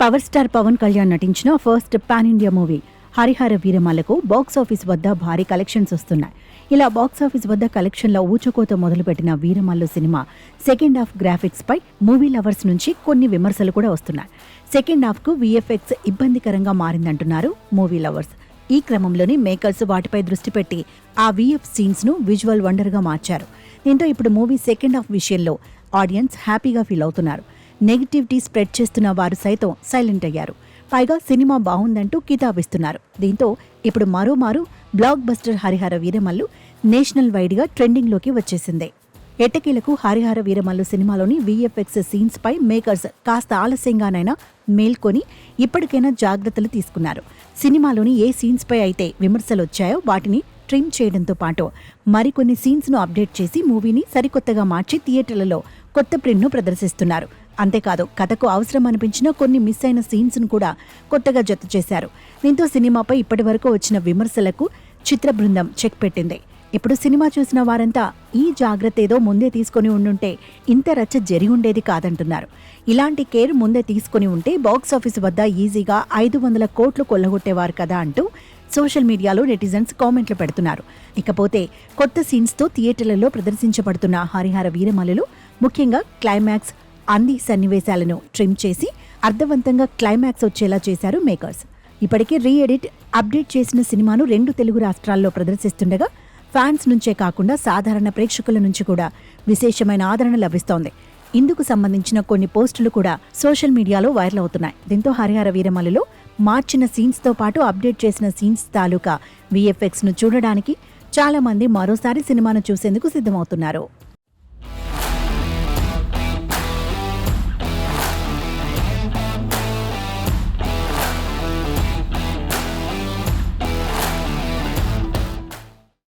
Power star Pawan Kalyan నటించిన first pan India movie Harihara వీరమల్లకు box office వద్ద భారీ కలెక్షన్స్ వస్తున్నాయి. ఇలా బాక్సాఫీస్ వద్ద కలెక్షన్ల ఊచకోత మొదలుపెట్టిన Veeramallu cinema second half graphics పై మూవీ లవర్స్ నుంచి కొన్ని విమర్శలు కూడా వస్తున్నాయి. సెకండ్ హాఫ్ కు విఎఫ్ఎక్స్ ఇబ్బందికరంగా మారిందంటున్నారు మూవీ లవర్స్. ఈ క్రమంలోనే మేకర్స్ వాటిపై దృష్టి పెట్టి ఆ విఎఫ్ సీన్స్ ను విజువల్ వండర్ గా మార్చారు. దీంతో ఇప్పుడు మూవీ సెకండ్ హాఫ్ విషయంలో ఆడియన్స్ హ్యాపీగా ఫీల్ అవుతున్నారు. నెగిటివిటీ స్ప్రెడ్ చేస్తున్న వారు సైతం సైలెంట్ అయ్యారు. పైగా సినిమా బాగుందంటూ కితాబిస్తున్నారు. దీంతో ఇప్పుడు మరోమారు block buster Harihara Veeramallu national wide గా ట్రెండింగ్ లోకి వచ్చేసింది. ఎట్టకేలకు హరిహర వీరమల్లు సినిమాలోని విఎఫ్ఎక్స్ సీన్స్ పై మేకర్స్ కాస్త ఆలస్యంగానైనా మేల్కొని ఇప్పటికైనా జాగ్రత్తలు తీసుకున్నారు. సినిమాలోని ఏ సీన్స్ పై అయితే విమర్శలు వచ్చాయో వాటిని ట్రిమ్ చేయడంతో పాటు మరికొన్ని సీన్స్ ను అప్డేట్ చేసి మూవీని సరికొత్తగా మార్చి థియేటర్లలో కొత్త ప్రింట్ ను ప్రదర్శిస్తున్నారు. అంతేకాదు కథకు అవసరం అనిపించిన కొన్ని మిస్ అయిన సీన్స్ ను కూడా కొత్తగా జత చేశారు. దీంతో సినిమాపై ఇప్పటి వరకు వచ్చిన విమర్శలకు చిత్ర బృందం చెక్ పెట్టింది. ఇప్పుడు సినిమా చూసిన వారంతా ఈ జాగ్రత్త ఏదో ముందే తీసుకుని ఉండుంటే ఇంత రచ్చ జరిగి ఉండేది కాదంటున్నారు. ఇలాంటి కేర్ ముందే తీసుకుని ఉంటే బాక్సాఫీస్ వద్ద ఈజీగా 500 కోట్లు కొల్లగొట్టేవారు కదా అంటూ సోషల్ మీడియాలో నెటిజన్స్ కామెంట్లు పెడుతున్నారు. ఇకపోతే కొత్త సీన్స్ తో థియేటర్లలో ప్రదర్శించబడుతున్న హరిహర వీరమల్లులో ముఖ్యంగా క్లైమాక్స్ అన్ని సన్నివేశాలను ట్రిమ్ చేసి అర్థవంతంగా క్లైమాక్స్ వచ్చేలా చేశారు మేకర్స్. ఇప్పటికే రీఎడిట్ అప్డేట్ చేసిన సినిమాను 2 తెలుగు రాష్ట్రాల్లో ప్రదర్శిస్తుండగా ఫ్యాన్స్ నుంచే కాకుండా సాధారణ ప్రేక్షకుల నుంచి కూడా విశేషమైన ఆదరణ లభిస్తోంది. ఇందుకు సంబంధించిన కొన్ని పోస్టులు కూడా సోషల్ మీడియాలో వైరల్ అవుతున్నాయి. దీంతో హరిహర వీరమల్లులో మార్చిన సీన్స్ తో పాటు అప్డేట్ చేసిన సీన్స్ తాలూకా విఎఫ్ఎక్స్ ను చూడడానికి చాలా మంది మరోసారి సినిమాను చూసేందుకు సిద్ధమవుతున్నారు.